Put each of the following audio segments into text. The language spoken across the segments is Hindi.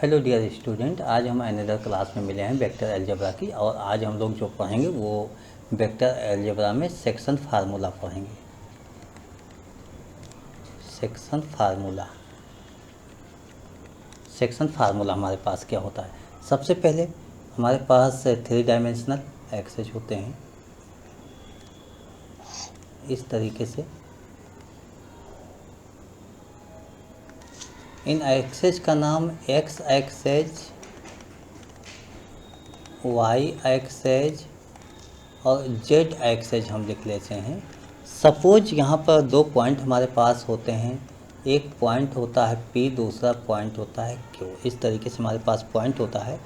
हेलो डियर स्टूडेंट, आज हम अनदर क्लास में मिले हैं वेक्टर अलजेब्रा की। और आज हम लोग जो पढ़ेंगे वो वेक्टर अलजेब्रा में सेक्शन फार्मूला पढ़ेंगे। सेक्शन फार्मूला हमारे पास क्या होता है। सबसे पहले हमारे पास 3 डायमेंशनल एक्सेस होते हैं इस तरीके से। इन एक्सेस का नाम एक्स एक्सेस, वाई एक्सेस और जेड एक्सेस हम लिख लेते हैं। सपोज यहाँ पर 2 पॉइंट हमारे पास होते हैं, एक पॉइंट होता है P, दूसरा पॉइंट होता है Q। इस तरीके से हमारे पास पॉइंट होता है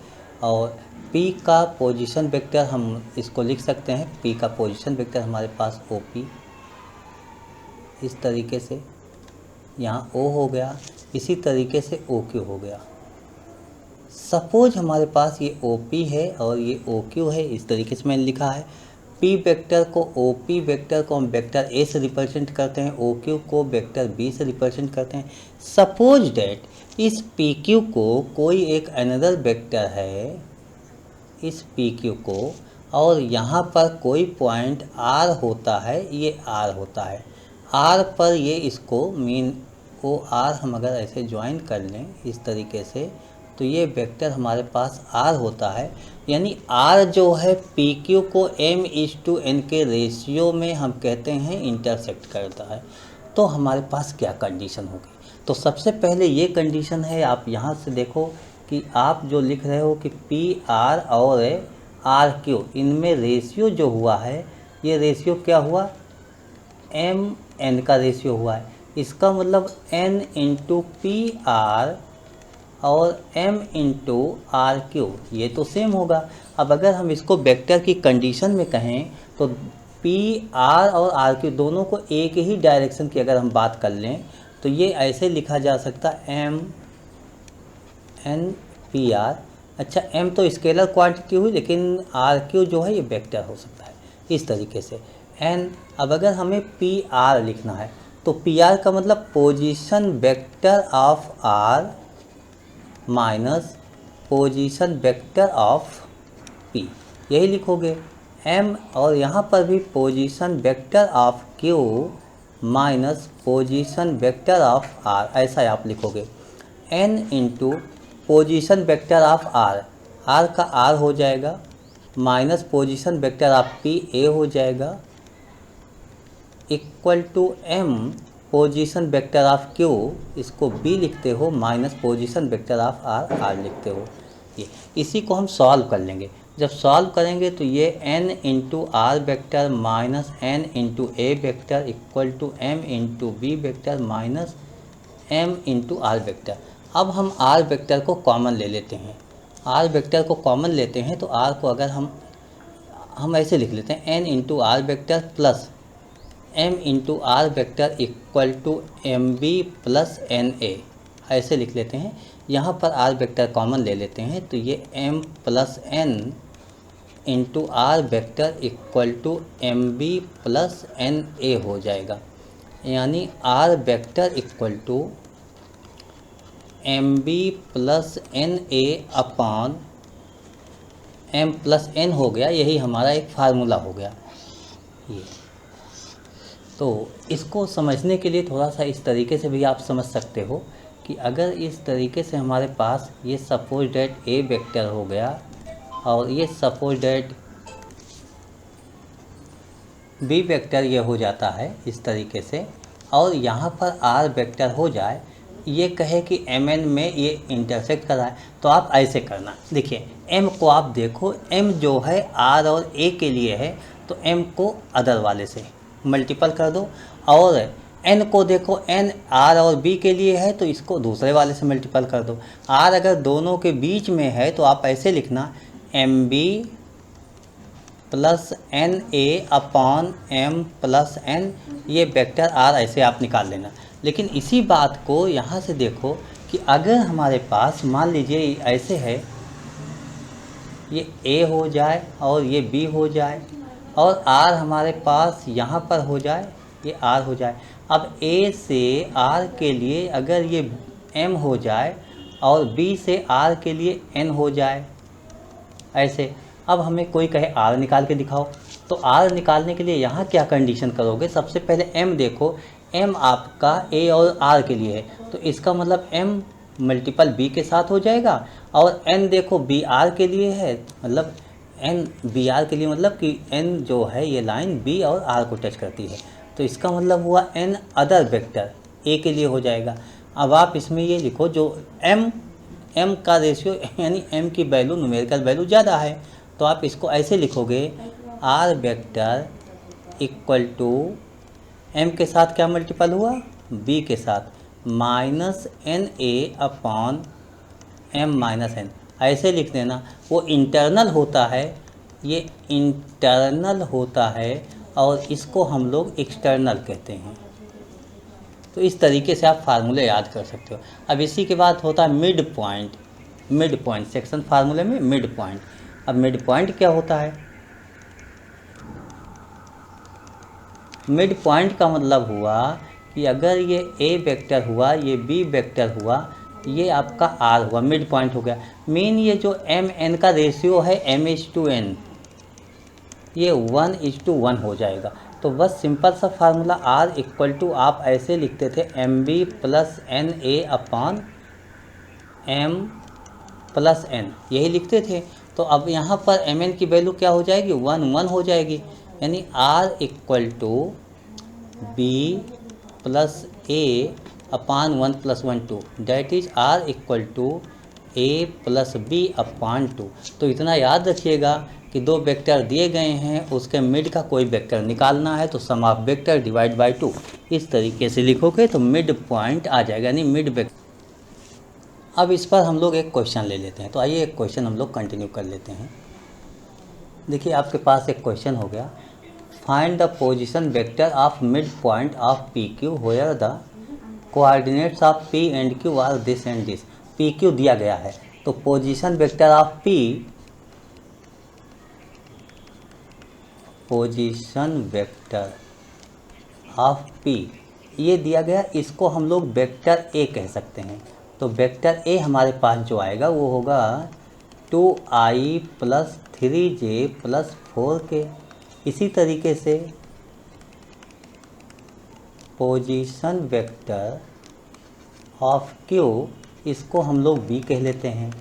और P का पोजीशन वेक्टर हम इसको लिख सकते हैं। P का पोजीशन वेक्टर हमारे पास OP, इस तरीके से यहाँ O हो गया, इसी तरीके से OQ हो गया। सपोज हमारे पास ये OP है और ये OQ है, इस तरीके से मैंने लिखा है। P वेक्टर को OP वेक्टर को हम वेक्टर A से रिप्रेजेंट करते हैं, OQ को वेक्टर B से रिप्रेजेंट करते हैं। सपोज डैट इस PQ को कोई एक अनदर वेक्टर है, इस PQ को, और यहाँ पर कोई पॉइंट R होता है, ये R होता है। R पर ये इसको मीन OR हम अगर ऐसे ज्वाइन कर लें इस तरीके से, तो ये वेक्टर हमारे पास R होता है। यानी R जो है PQ को m:n के रेशियो में हम कहते हैं इंटरसेक्ट करता है। तो हमारे पास क्या कंडीशन होगी? तो सबसे पहले ये कंडीशन है, आप यहाँ से देखो कि आप जो लिख रहे हो कि PR और RQ, इनमें रेशियो जो हुआ है, ये रेशियो क्या हुआ? mn का रेशियो हुआ है। इसका मतलब n इंटू PR और m इंटू RQ, ये तो सेम होगा। अब अगर हम इसको वेक्टर की कंडीशन में कहें तो PR और RQ दोनों को एक ही डायरेक्शन की अगर हम बात कर लें तो ये ऐसे लिखा जा सकता है m n PR। अच्छा, m तो स्केलर क्वांटिटी हुई, लेकिन RQ जो है ये वेक्टर हो सकता है इस तरीके से n। अब अगर हमें PR लिखना है तो PR का मतलब position vector of R minus position vector of P, यही लिखोगे। M और यहाँ पर भी position vector of Q minus position vector of R, ऐसा आप लिखोगे। N into position vector of R, R का R हो जाएगा, minus position vector of P A हो जाएगा, equal to M position vector of Q, इसको B लिखते हो, minus position vector of R, R लिखते हो। ये इसी को हम सॉल्व कर लेंगे। जब सॉल्व करेंगे तो ये n into R vector minus n into A vector equal to M into B vector minus M into R vector. अब हम R वेक्टर को कॉमन ले लेते हैं। R वेक्टर को कॉमन लेते हैं तो R को अगर हम ऐसे लिख लेते हैं, n into R vector plus m into R vector equal to MB plus NA, ऐसे लिख लेते हैं। यहाँ पर R वेक्टर कॉमन ले लेते हैं तो ये m plus n into R vector equal to MB plus NA हो जाएगा। यानी R vector equal to MB plus NA upon m plus n हो गया। यही हमारा एक फार्मूला हो गया ये। तो इसको समझने के लिए थोड़ा सा इस तरीके से भी आप समझ सकते हो कि अगर इस तरीके से हमारे पास ये सपोज डेट A वेक्टर हो गया और ये सपोज डेट B वेक्टर ये हो जाता है इस तरीके से, और यहाँ पर R वेक्टर हो जाए, ये कहे कि Mn में ये इंटरसेक्ट कर रहा है, तो आप ऐसे करना। देखिए M को आप देखो, M जो है R और A के लिए है तो M को अदर वाले से मल्टीपल कर दो, और n को देखो, n R और B के लिए है तो इसको दूसरे वाले से मल्टीपल कर दो। R अगर दोनों के बीच में है तो आप ऐसे लिखना MB plus NA upon M plus N, ये वेक्टर R ऐसे आप निकाल लेना। लेकिन इसी बात को यहाँ से देखो कि अगर हमारे पास मान लीजिए ऐसे है, ये A हो जाए और ये B हो जाए और R हमारे पास यहाँ पर हो जाए, ये R हो जाए। अब A से R के लिए अगर ये M हो जाए और B से R के लिए N हो जाए ऐसे। अब हमें कोई कहे R निकाल के दिखाओ, तो R निकालने के लिए यहाँ क्या कंडीशन करोगे, सबसे पहले M देखो, M आपका A और R के लिए है, तो इसका मतलब M मल्टीपल B के साथ हो जाएगा, और N देखो B R के लिए है, मतलब N B R के लिए, मतलब कि N जो है ये लाइन B और R को टच करती है, तो इसका मतलब हुआ N अदर वेक्टर A के लिए हो जाएगा। अब आप इसमें ये लिखो जो M का रेशियो यानी M की वैल्यू न्यूमेरिकल वैल्यू ज़्यादा है, तो आप इसको ऐसे लिखोगे R vector equal to M के साथ क्या मल्टीपल हुआ, B के साथ, minus NA upon M minus N, ऐसे लिख देना। वो इंटरनल होता है, ये इंटरनल होता है, और इसको हम लोग एक्सटर्नल कहते हैं। तो इस तरीके से आप फार्मूले याद कर सकते हो। अब इसी के बाद होता है मिड पॉइंट सेक्शन फार्मूले में मिड पॉइंट। अब मिड पॉइंट क्या होता है, मिड पॉइंट का मतलब हुआ कि अगर ये A वेक्टर हुआ, ये B वेक्टर हुआ, ये आपका R हुआ, मिड पॉइंट हो गया। मेन ये जो M-N का रेशियो है M:N, ये 1:1 हो जाएगा। तो बस सिंपल सा फार्मूला R इक्वल टू आप ऐसे लिखते थे MB plus NA upon M plus N, यही लिखते थे। तो अब यहाँ पर MN की वैल्यू क्या हो जाएगी, 1 हो जाएगी, यानी R equal to B plus A upon 1 plus 1 2, that is R equal to A plus B upon 2। तो इतना याद रखिएगा कि दो वेक्टर दिए गए हैं, उसके मिड का कोई वेक्टर निकालना है, तो सम ऑफ वेक्टर डिवाइड बाय 2, इस तरीके से लिखोगे तो मिड पॉइंट आ जाएगा, यानी मिड वेक्टर। अब इस पर हम लोग एक क्वेश्चन ले लेते हैं, तो आइए एक क्वेश्चन हम लोग कंटिन्यू कर लेते हैं। देखिए आपके पास एक क्वेश्चन हो गया, find the position vector of mid point of P Q where the coordinates of P and Q are this and this. P Q दिया गया है, तो position vector of P, position vector of P ये दिया गया, इसको हम लोग वेक्टर ए कह सकते हैं। तो वेक्टर ए हमारे पास जो आएगा वो होगा 2i plus 3j plus 4k। इसी तरीके से पोजीशन वेक्टर ऑफ क्यू, इसको हम लोग बी कह लेते हैं।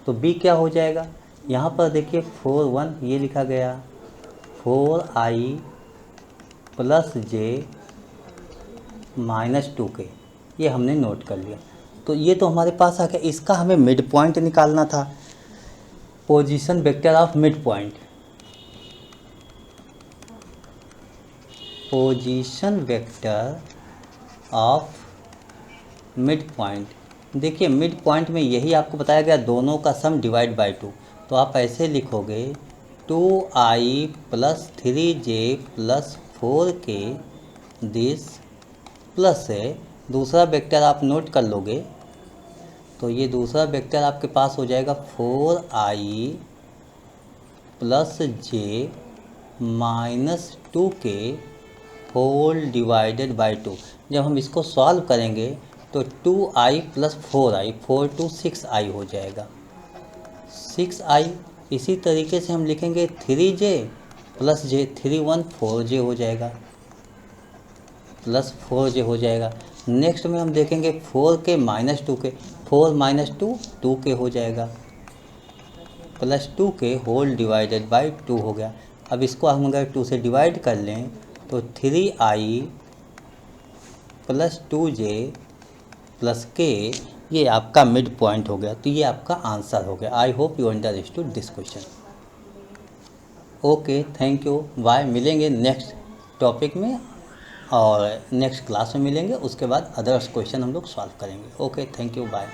तो बी क्या हो जाएगा, यहाँ पर देखिए 4 1 ये लिखा गया, 4i plus j minus 2k, ये हमने नोट कर लिया। तो ये तो हमारे पास आ गया, इसका हमें मिड पॉइंट निकालना था, position vector of mid point, position vector of mid point. देखिए मिड पॉइंट में यही आपको बताया गया, दोनों का सम डिवाइड बाय 2, तो आप ऐसे लिखोगे 2i plus 3j plus 4k this, plus है दूसरा वेक्टर आप नोट कर लोगे, तो ये दूसरा वेक्टर आपके पास हो जाएगा 4i plus j minus 2k whole divided by 2। जब हम इसको सॉल्व करेंगे तो 2i plus 4i, 4 to 6i हो जाएगा, 6i। इसी तरीके से हम लिखेंगे 3j प्लस j, 3 1 4j हो जाएगा, प्लस 4j हो जाएगा। नेक्स्ट में हम देखेंगे 4k minus 2k, 4 minus 2 2k हो जाएगा, plus 2k whole divided by 2 हो गया। अब इसको हम अगर 2 से डिवाइड कर लें तो 3i plus 2j plus k, ये आपका मिड पॉइंट हो गया। तो ये आपका आंसर हो गया। I hope you understood this question. Okay, thank you, bye. मिलेंगे नेक्स्ट टॉपिक में और नेक्स्ट क्लास में मिलेंगे, उसके बाद अदर्स क्वेश्चन हम लोग सॉल्व करेंगे। Okay, thank you, bye.